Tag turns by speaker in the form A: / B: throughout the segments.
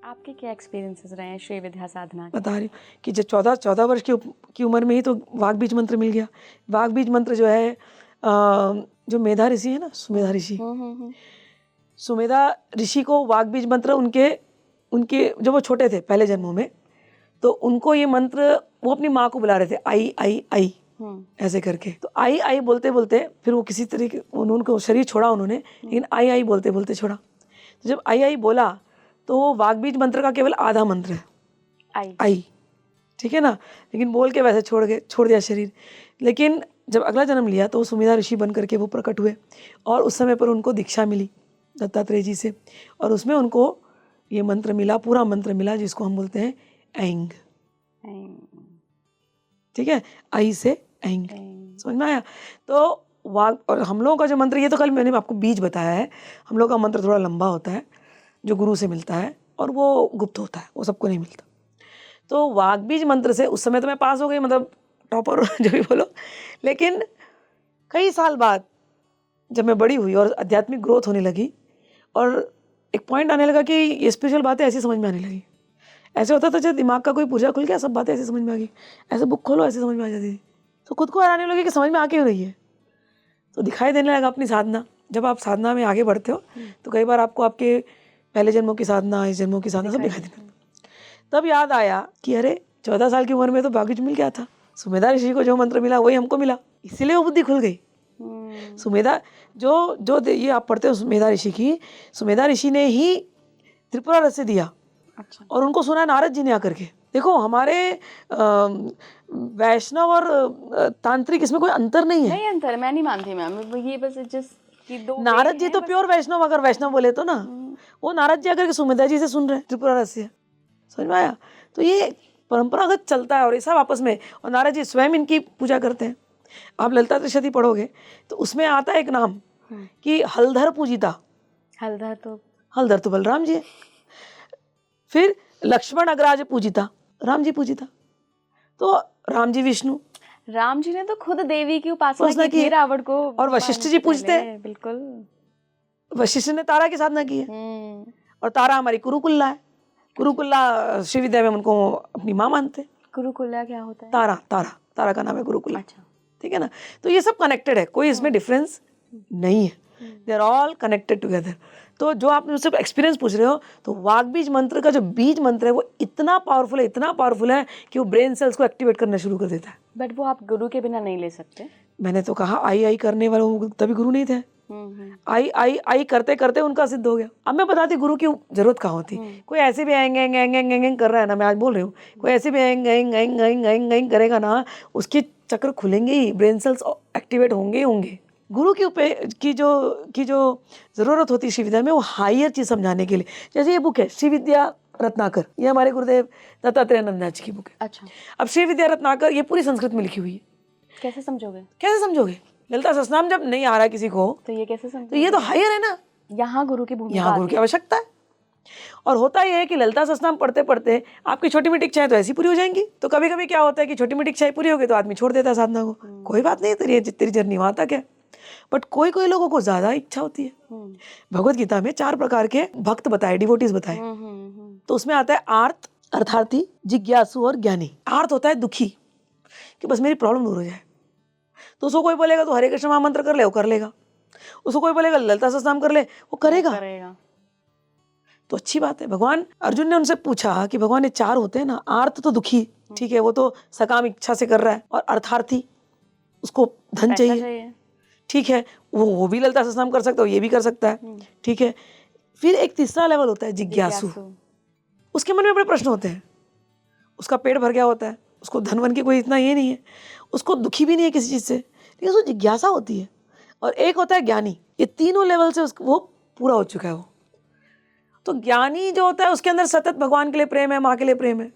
A: आपके क्या एक्सपीरियंसेस रहे हैं श्री विद्या साधना के?
B: बता रही हूँ कि जब 14 वर्ष की उम्र में ही तो वाग बीज मंत्र मिल गया। वाग बीज मंत्र जो है जो मेधा ऋषि है ना, सुमेधा ऋषि, सुमेधा ऋषि को वाग बीज मंत्र उनके उनके जब वो छोटे थे पहले जन्मों में, तो उनको ये मंत्र वो अपनी माँ को बुला रहे थे, आई आई आई ऐसे करके। तो आई आई बोलते बोलते फिर वो किसी तरीके उनको शरीर छोड़ा उन्होंने, लेकिन आई आई बोलते बोलते छोड़ा। तो जब आई आई बोला तो वो वाग बीज मंत्र का केवल आधा मंत्र है, आई, ठीक है ना, लेकिन बोल के वैसे छोड़ दिया शरीर। लेकिन जब अगला जन्म लिया तो सुमेधा ऋषि बन करके वो प्रकट हुए और उस समय पर उनको दीक्षा मिली दत्तात्रेय जी से, और उसमें उनको ये मंत्र मिला, पूरा मंत्र मिला जिसको हम बोलते हैं ऐंग। ठीक है, आई से ऐंग, समझ में आया? तो वाग, और हम लोगों का जो मंत्र, ये तो कल मैंने आपको बीज बताया है, हम लोग का मंत्र थोड़ा लंबा होता है जो गुरु से मिलता है और वो गुप्त होता है, वो सबको नहीं मिलता। तो वाग बीज मंत्र से उस समय तो मैं पास हो गई, मतलब टॉपर जो भी बोलो, लेकिन कई साल बाद जब मैं बड़ी हुई और आध्यात्मिक ग्रोथ होने लगी और एक पॉइंट आने लगा कि ये स्पिरिचुअल बातें ऐसी समझ में आने लगी। ऐसे होता था जब दिमाग का कोई पुर्जा खुल गया, सब बातें ऐसे समझ में आ गई, ऐसे बुक खोलो ऐसे समझ में आ जाती थी। तो खुद को हैरानी लगी कि समझ में आ क्यों रही है। तो दिखाई देने लगा अपनी साधना। जब आप साधना में आगे बढ़ते हो तो कई बार आपको आपके पहले जन्मों की साधना, इस जन्मों की साधना सब दिखाई देने। तब याद आया कि अरे 14 साल की उम्र में तो बागीच मिल गया था, सुमेधा ऋषि को जो मंत्र मिला वही हमको मिला, इसीलिए वो बुद्धि खुल गई। सुमेधा जो ये आप पढ़ते हो सुमेधा ऋषि की, सुमेधा ऋषि ने ही त्रिपुरा रहस्य दिया। अच्छा। और उनको सुना नारद जी ने आकर के। देखो हमारे वैष्णव और तांत्रिक इसमें कोई अंतर नहीं है।
A: नहीं अंतर, मैं नहीं मानती मैम, ये बस कि दो
B: नारद जी तो प्योर वैष्णव, अगर वैष्णव बोले तो ना, वो नारद जी आकर के सुमेधा जी से सुन रहे हैं त्रिपुरा रहस्य, समझ में आया? तो ये परंपरागत चलता है और ये सब आपस में, और नारद जी स्वयं इनकी पूजा करते हैं। आप ललिता त्रिशती पढ़ोगे तो उसमें आता है एक नाम कि हलधर पूजिता। हलधर तो बलराम जी है। फिर लक्ष्मण अग्राज पूजिता, राम जी पूजिता। तो राम जी विष्णु,
A: राम जी ने तो खुद देवी की उपासना की रावण को, और
B: वशिष्ठ जी पूजते हैं।
A: बिल्कुल,
B: वशिष्ठ ने तारा की साधना की है, और तारा हमारी कुरुकुल्ला है। कुरुकुल्ला श्री विद्या में उनको अपनी माँ मानते हैं।
A: कुरुकुल्ला क्या होता है?
B: तारा का नाम है कुरुकुल्ला।
A: अच्छा,
B: ठीक है ना? तो ये सब कनेक्टेड है, कोई इसमें डिफरेंस नहीं है, they are all connected together. तो जो आप मुझसे एक्सपीरियंस पूछ रहे हो, तो वाग बीज मंत्र का जो बीज मंत्र है वो इतना पावरफुल है कि वो ब्रेन सेल्स को एक्टिवेट करना शुरू कर देता है।
A: बट वो आप गुरु के बिना नहीं ले सकते। मैंने
B: तो कहा आई आई करने वाले तभी गुरु नहीं थे। आई आई आई करते करते उनका सिद्ध हो गया। अब मैं बताती गुरु की जरूरत कहाँ होती। कोई ऐसे भी एंग एंग एंग एंग एंग कर रहा है ना, मैं आज बोल रही हूँ, कोई ऐसे भी एंग एंग एंग एंग एंग एंग करेगा ना, उसके चक्र खुलेंगे ही, ब्रेन सेल्स एक्टिवेट होंगे ही होंगे। गुरु की जो ज़रूरत होती है श्री विद्या में, वो हायर चीज़ समझाने के लिए। जैसे ये बुक है श्री विद्या रत्नाकर, ये हमारे गुरुदेव दत्तात्रेय नंदा जी की बुक है।
A: अच्छा।
B: अब श्री विद्या रत्नाकर ये पूरी संस्कृत में लिखी हुई है।
A: कैसे समझोगे?
B: ललिता सहस्त्रनाम जब नहीं आ रहा किसी को
A: तो ये कैसे समझोगे?
B: तो ये तो हायर है ना,
A: यहाँ गुरु की भूमिका,
B: यहाँ गुरु की आवश्यकता है। और होता यह है कि ललिता सहस्त्रनाम पढ़ते पढ़ते आपकी छोटी मोटी इच्छाएं तो ऐसी पूरी हो जाएंगी। तो कभी कभी क्या होता है कि छोटी मोटी इच्छाएं पूरी हो गई तो आदमी छोड़ देता है साधना को। कोई बात नहीं, तेरी जर्नी वहां तक है। बट कोई लोगों को ज्यादा इच्छा होती है। भगवत गीता में 4 प्रकार के भक्त बताए, डिवोटीज बताए। तो उसमें आता है आर्त, अर्थार्थी, जिज्ञासु और ज्ञानी। आर्त होता है दुखी, कि बस मेरी प्रॉब्लम दूर हो जाए। तो उसको कोई बोलेगा तो हरे कृष्ण महामंत्र कर ले, वो कर लेगा। उसको कोई बोलेगा ललिता सहस्त्रनाम कर ले, वो करेगा। तो अच्छी बात है। भगवान अर्जुन ने उनसे पूछा कि भगवान ये 4 होते हैं ना, आर्त तो दुखी, ठीक है, वो तो सकाम इच्छा से कर रहा है, और अर्थार्थी उसको धन चाहिए, ठीक है, वो भी ललिता सहस्त्रनाम कर सकता है, ये भी कर सकता है, ठीक है। फिर एक तीसरा लेवल होता है जिज्ञासु। उसके मन में बड़े प्रश्न होते हैं, उसका पेट भर गया होता है, उसको धन वन की कोई इतना ये नहीं है, उसको दुखी भी नहीं है किसी चीज से, लेकिन उसको जिज्ञासा होती है। और एक होता है ज्ञानी। ये तीनों लेवल से वो पूरा हो चुका है। वो तो ज्ञानी जो होता है उसके अंदर सतत भगवान के लिए प्रेम है, माँ के लिए प्रेम है,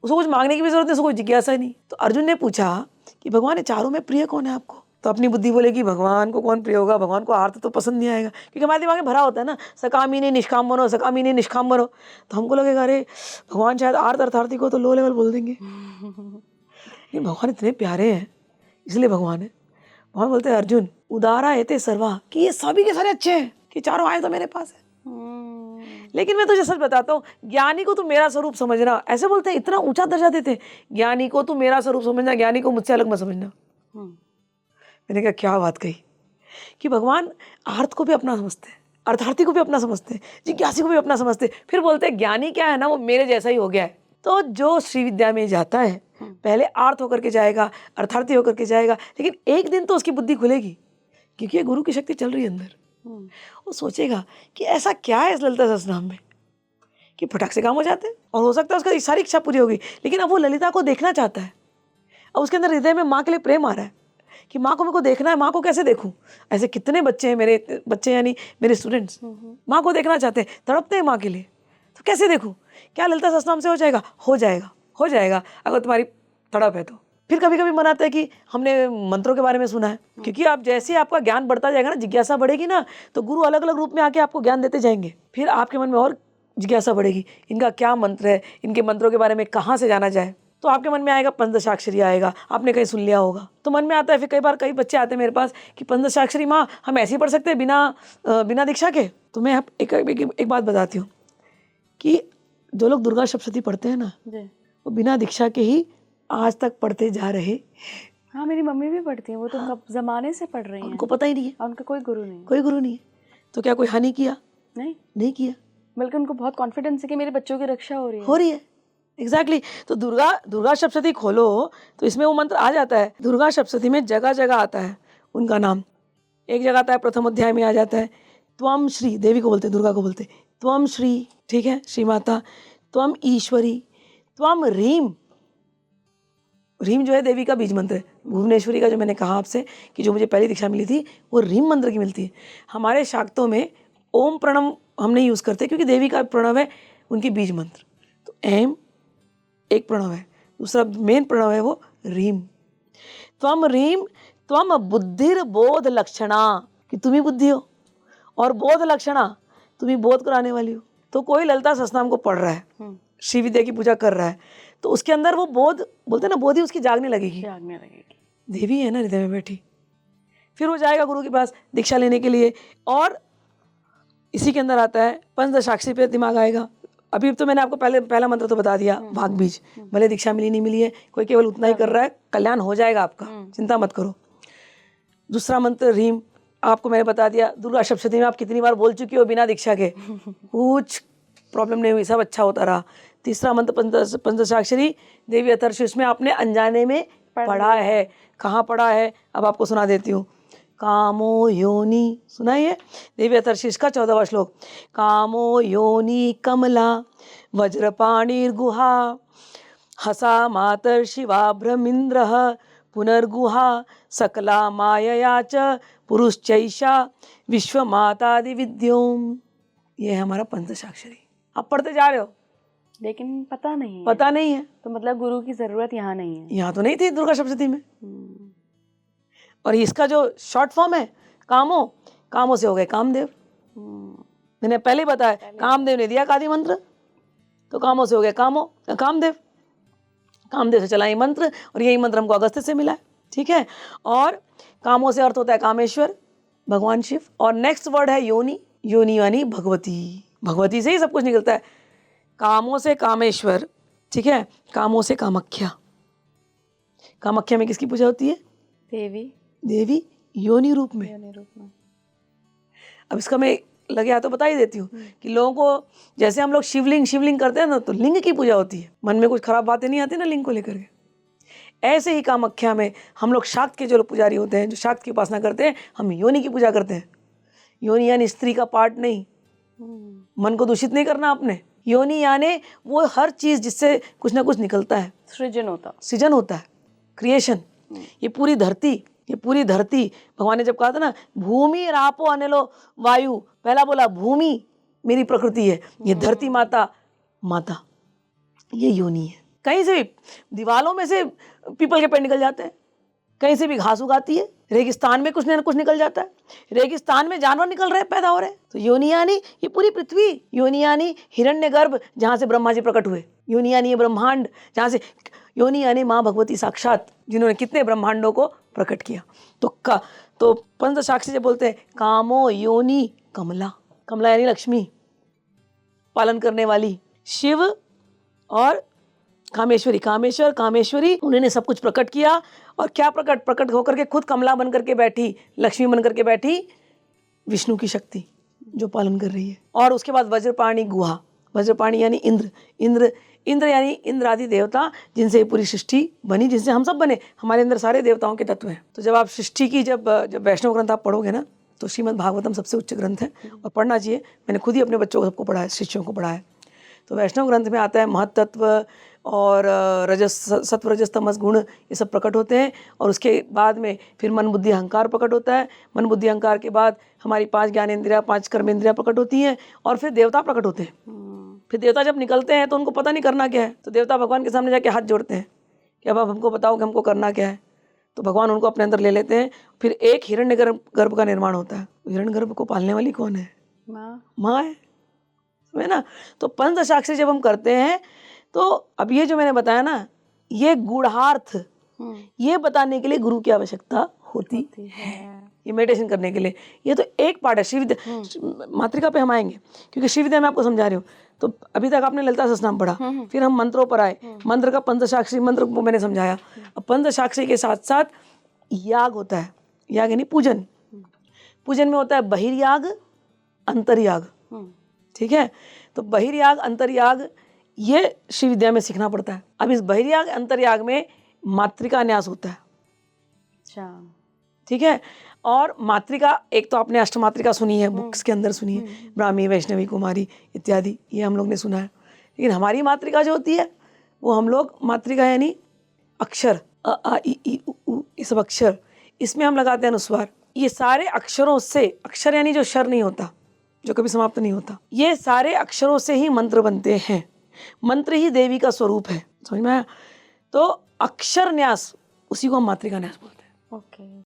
B: उसको कुछ मांगने की भी जरूरत नहीं, उसको कोई जिज्ञासा ही नहीं। तो अर्जुन ने पूछा कि भगवान ये 4 में प्रिय कौन है आपको? तो अपनी बुद्धि बोलेगी भगवान को कौन प्रिय होगा, भगवान को आर्त तो पसंद नहीं आएगा, क्योंकि हमारे दिमाग में भरा होता है ना, सकामी नहीं निष्काम बनो, सकामी नहीं निष्काम बनो। तो हमको लगेगा अरे भगवान शायद आर्त अर्थार्थी को तो लो लेवल बोल देंगे। लेकिन भगवान इतने प्यारे हैं, इसलिए भगवान है। भगवान बोलते हैं अर्जुन उदारा एते सर्वा, कि ये सभी के सारे अच्छे हैं, कि 4 आए तो मेरे पास है। लेकिन मैं तुझे सच बताता हूँ, ज्ञानी को तू मेरा स्वरूप समझना, ऐसे बोलते हैं, इतना ऊंचा दर्जा देते हैं, ज्ञानी को तू मेरा स्वरूप समझना, ज्ञानी को मुझसे अलग मत समझना। मैंने कहा क्या बात कही, कि भगवान अर्थ को भी अपना समझते हैं, अर्थार्थी को भी अपना समझते हैं, जिज्ञासी को भी अपना समझते हैं, फिर बोलते हैं ज्ञानी क्या है ना, वो मेरे जैसा ही हो गया है। तो जो श्री विद्या में जाता है पहले अर्थ होकर के जाएगा, अर्थार्थी होकर के जाएगा, लेकिन एक दिन तो उसकी बुद्धि खुलेगी, क्योंकि ये गुरु की शक्ति चल रही है अंदर। वो सोचेगा कि ऐसा क्या है इस ललिता सहस्त्रनाम में कि फटाक से काम हो जाते हैं, और हो सकता है उसका सारी इच्छा पूरी होगी, लेकिन अब वो ललिता को देखना चाहता है। अब उसके अंदर हृदय में माँ के लिए प्रेम आ रहा है कि माँ को मेरे को देखना है, माँ को कैसे देखूं। ऐसे कितने बच्चे हैं, मेरे बच्चे यानी मेरे स्टूडेंट्स माँ को देखना चाहते हैं, तड़पते हैं माँ के लिए, तो कैसे देखूं। क्या ललिता सहस्त्रनाम से हो जाएगा? हो जाएगा, हो जाएगा, अगर तुम्हारी तड़प है तो। फिर कभी कभी मन आता है कि हमने मंत्रों के बारे में सुना है, क्योंकि आप जैसे आपका ज्ञान बढ़ता जाएगा ना, जिज्ञासा बढ़ेगी ना, तो गुरु अलग अलग रूप में आके आपको ज्ञान देते जाएंगे। फिर आपके मन में और जिज्ञासा बढ़ेगी, इनका क्या मंत्र है, इनके मंत्रों के बारे में कहाँ से जाना जाए। तो आपके मन में आएगा पंचदशाक्षरी आएगा, आपने कहीं सुन लिया होगा, तो मन में आता है। फिर कई बार कई बच्चे आते हैं मेरे पास कि पंचदशाक्षरी माँ हम ऐसे ही पढ़ सकते हैं बिना दीक्षा के। तो मैं एक बात बताती हूँ कि जो लोग दुर्गा सप्तशती पढ़ते हैं ना, वो बिना दीक्षा के ही आज तक पढ़ते जा रहे।
A: हाँ, मेरी मम्मी भी पढ़ती है, वो तो कब जमाने से पढ़ रही हैं,
B: उनको पता ही नहीं है,
A: और उनका कोई गुरु नहीं,
B: कोई गुरु नहीं है। तो क्या कोई हानि किया? नहीं किया,
A: बल्कि उनको बहुत कॉन्फिडेंस है कि मेरे बच्चों की रक्षा हो रही है।
B: एग्जैक्टली। तो दुर्गा सप्तशती खोलो तो इसमें वो मंत्र आ जाता है। दुर्गा सप्तशती में जगह जगह आता है उनका नाम। एक जगह आता है, प्रथम अध्याय में आ जाता है, त्वम श्री, देवी को बोलते हैं, दुर्गा को बोलते हैं, त्वम श्री, ठीक है, श्री माता, त्वम ईश्वरी, त्वम रीम। रीम जो है देवी का बीज मंत्र है। भुवनेश्वरी का जो मैंने कहा आपसे कि जो मुझे पहली दीक्षा मिली थी वो रीम मंत्र की मिलती है। हमारे शाक्तों में ओम प्रणव हम नहीं यूज़ करते, क्योंकि देवी का प्रणव है उनकी बीज मंत्र। तो एम एक प्रणव है, दूसरा मेन प्रणव है वो रीम। त्वम रीम त्वम बुद्धिर बोध लक्षणा, कि तुम ही बुद्धि हो, और बोध लक्षणा, तुम ही बोध कराने वाली हो। तो कोई ललिता सहस्त्रनाम को पढ़ रहा है, श्री विद्या की पूजा कर रहा है, तो उसके अंदर वो बोध, बोलते हैं ना, बोध ही उसकी जागने लगेगी। देवी है ना हृदय में बैठी। फिर वो जाएगा गुरु के पास दीक्षा लेने के लिए, और इसी के अंदर आता है पंचदशाक्षरी पे दिमाग आएगा। अभी तो मैंने आपको पहला मंत्र तो बता दिया, भाग बीज। भले दीक्षा मिली नहीं मिली है, कोई केवल उतना ही कर रहा है, कल्याण हो जाएगा आपका, चिंता मत करो। दूसरा मंत्र रीम, आपको मैंने बता दिया। दुर्गा सप्तशती में आप कितनी बार बोल चुकी हो बिना दीक्षा के, कुछ प्रॉब्लम नहीं हुई, सब अच्छा होता रहा। तीसरा मंत्र पंचदशाक्षरी देवी अथर्वशीर्ष, उसमें आपने अनजाने में पढ़ा है। कहाँ पढ़ा है, अब आपको सुना देती हूँ। कामो योनि, सुनाइए, देवी अथर्वशीर्ष का 14वां श्लोक। कामो योनि कमला वज्रपाणिर्गुहा हसा मातर शिवा ब्रह्मिंद्रः पुनर्गुहा सकला मायया च पुरुषचैषा विश्वमातादि विद्योम। ये है हमारा पंचदशाक्षरी। आप पढ़ते जा रहे हो
A: लेकिन पता नहीं है। तो मतलब गुरु की जरूरत यहाँ नहीं है।
B: यहाँ तो नहीं थी दुर्गा सप्तशती में। और इसका जो शॉर्ट फॉर्म है कामो से हो गए कामदेव। मैंने पहले बताया, कामदेव ने दिया कादि मंत्र, तो कामों से हो गए कामदेव से चला ये मंत्र, और यही मंत्र हमको अगस्त्य से मिला है, ठीक है। और कामों से अर्थ होता है कामेश्वर, भगवान शिव। और नेक्स्ट वर्ड है योनि, योनि यानी भगवती से ही सब कुछ निकलता है। कामों से कामेश्वर, ठीक है, कामों से कामाख्या। कामाख्या में किसकी पूजा होती है? देवी योनि रूप में। अब इसका मैं लगे हाथों बता ही देती हूँ कि लोगों को, जैसे हम लोग शिवलिंग करते हैं ना, तो लिंग की पूजा होती है, मन में कुछ खराब बातें नहीं आती ना लिंग को लेकर के। ऐसे ही कामाख्या में हम लोग शाक्त के जो पुजारी होते हैं, जो शाक्त की उपासना करते हैं, हम योनि की पूजा करते हैं। योनि यानी स्त्री का पार्ट नहीं, मन को दूषित नहीं करना आपने। योनि यानी वो हर चीज जिससे कुछ ना कुछ निकलता है, सृजन होता है, क्रिएशन। ये पूरी धरती भगवान ने जब कहा था ना, भूमि रापो अनिलो वायु, पहला बोला भूमि मेरी प्रकृति है, ये धरती माता ये योनि है। कहीं से भी दीवालों में से पीपल के पेड़ निकल जाते हैं, कहीं से भी घास उगाती है, रेगिस्तान में कुछ न कुछ निकल जाता है, रेगिस्तान में जानवर निकल रहे, पैदा हो रहे हैं। तो योनि यानी ये पूरी पृथ्वी, योनि यानी हिरण्यगर्भ जहाँ से ब्रह्मा जी प्रकट हुए, योनि यानी ये ब्रह्मांड जहाँ से, योनि यानी माँ भगवती साक्षात, जिन्होंने कितने ब्रह्मांडों को प्रकट किया। तो पंचदशाक्षरी से बोलते हैं कामो योनि कमला यानी लक्ष्मी, पालन करने वाली, शिव और कामेश्वरी, कामेश्वर कामेश्वरी, उन्होंने सब कुछ प्रकट किया। और क्या प्रकट होकर के खुद कमला बन करके बैठी, लक्ष्मी बन करके बैठी, विष्णु की शक्ति जो पालन कर रही है। और उसके बाद वज्रपाणी गुहा, वज्रपाणी यानी इंद्र यानी इंद्रादि देवता, जिनसे ये पूरी सृष्टि बनी, जिनसे हम सब बने। हमारे अंदर सारे देवताओं के तत्व हैं। तो जब आप सृष्टि की जब वैष्णव ग्रंथ आप पढ़ोगे ना, तो श्रीमद् भागवतम सबसे उच्च ग्रंथ है और पढ़ना चाहिए। मैंने खुद ही अपने बच्चों को सबको पढ़ा है, शिष्यों को पढ़ा है। तो वैष्णव ग्रंथ में आता है महत्त्व और रजस, सत्व रजस तमस गुण, ये सब प्रकट होते हैं। और उसके बाद में फिर मन बुद्धि अहंकार प्रकट होता है। मन बुद्धि अहंकार के बाद हमारी 5 ज्ञानेंद्रियाँ, 5 कर्मेंद्रियाँ प्रकट होती हैं। और फिर देवता प्रकट होते हैं। फिर देवता जब निकलते हैं तो उनको पता नहीं करना क्या है, तो देवता भगवान के सामने जाके हाथ जोड़ते हैं कि अब आप हमको बताओ कि हमको करना क्या है। तो भगवान उनको अपने अंदर ले लेते हैं। फिर एक हिरण्यगर्भ का निर्माण होता है। हिरण्यगर्भ को पालने वाली कौन है? माँ है ना। तो पंचदशाक्षरी जब हम करते हैं, तो अब ये जो मैंने बताया ना, ये गूढ़ार्थ, ये बताने के लिए गुरु की आवश्यकता होती है। ये मेडिटेशन करने के लिए ये तो एक पार्ट है। श्रीविद्या मातृका पे हम आएंगे, क्योंकि श्रीविद्या मैं आपको समझा रही हूँ। तो अभी तक आपने ललिता सहस्त्रनाम पढ़ा, फिर हम मंत्रों पर आए। मंत्र का पंचदशाक्षरी मंत्र को मैंने समझाया। अब पंचदशाक्षरी के साथ साथ याग होता है। याग यानी पूजन। पूजन में होता है बहिर्याग, अंतर्याग। ठीक है। तो बहिर्याग अंतर्याग ये श्री विद्या में सीखना पड़ता है। अब इस बहिर्याग अंतर्याग में मातृका न्यास होता है।
A: अच्छा,
B: ठीक है। और मातृका, एक तो आपने अष्टमातृका सुनी है, बुक्स के अंदर सुनी है, ब्राह्मी, वैष्णवी, कुमारी इत्यादि, ये हम लोग ने सुना है। लेकिन हमारी मातृका जो होती है, वो हम लोग मातृका यानी अक्षर, अ आ इ ई उ ऊ, ये सब अक्षर, इसमें हम लगाते हैं अनुस्वार। ये सारे अक्षरों से, अक्षर यानी जो शर नहीं होता, जो कभी समाप्त नहीं होता, ये सारे अक्षरों से ही मंत्र बनते हैं। मंत्र ही देवी का स्वरूप है। समझ में आया? तो अक्षर न्यास, उसी को हम मातृका न्यास बोलते हैं।
A: ओके।